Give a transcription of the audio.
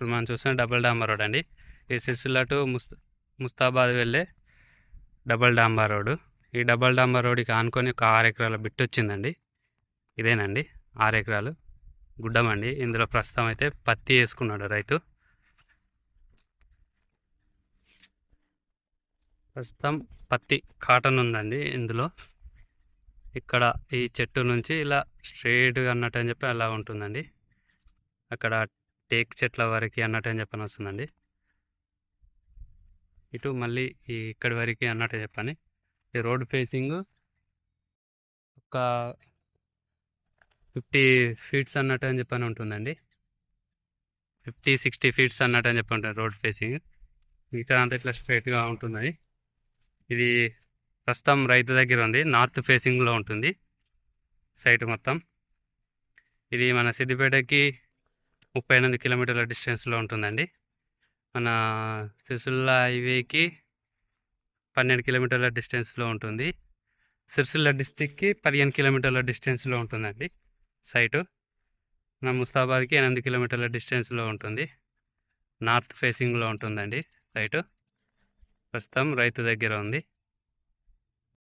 ఇప్పుడు మనం చూస్తున్న డబుల్ డాంబర్ రోడ్ అండి. ఈ సిరిసిల్ల టు ముస్తాబాద్ వెళ్ళే డబుల్ డాంబర్ రోడ్డు. ఈ డబుల్ డాంబర్ రోడ్డుకి ఆనుకొని ఒక 6 ఎకరాల బిట్ వచ్చిందండి. ఇదేనండి 6 ఎకరాలు గుడ్డమండి. ఇందులో ప్రస్తుతం అయితే పత్తి వేసుకున్నాడు రైతు. ప్రస్తుతం పత్తి కాటన్ ఉందండి ఇందులో. ఇక్కడ ఈ చెట్టు నుంచి ఇలా స్ట్రైట్గా అన్నట్టు అని చెప్పి అలా ఉంటుందండి. అక్కడ టేక్ చెట్ల వరకు అన్నట్టు అని చెప్పని వస్తుందండి. ఇటు మళ్ళీ ఈ ఇక్కడి వరకు అన్నట్టు చెప్పని. ఈ రోడ్ ఫేసింగ్ ఒక 50 ఫీట్స్ అన్నట్టు అని చెప్పని ఉంటుందండి. 50-60 ఫీట్స్ అన్నట్టు అని చెప్పి ఉంటుంది రోడ్ ఫేసింగ్. మిగతా అంతా ఇట్లా స్ట్రైట్గా ఉంటుందని. ఇది ప్రస్తుతం రైతు దగ్గర ఉంది. నార్త్ ఫేసింగ్లో ఉంటుంది సైట్ మొత్తం. ఇది మన సిద్దిపేటకి 38 కిలోమీటర్ల డిస్టెన్స్లో ఉంటుందండి. మన సిరిసిల్ల హైవేకి 12 కిలోమీటర్ల డిస్టెన్స్లో ఉంటుంది. సిరిసిల్ల డిస్టిక్కి 15 కిలోమీటర్ల డిస్టెన్స్లో ఉంటుందండి సైటు. మన ముస్తాబాద్కి 8 కిలోమీటర్ల డిస్టెన్స్లో ఉంటుంది. నార్త్ ఫేసింగ్లో ఉంటుందండి సైటు. ప్రస్తుతం రైతు దగ్గర ఉంది.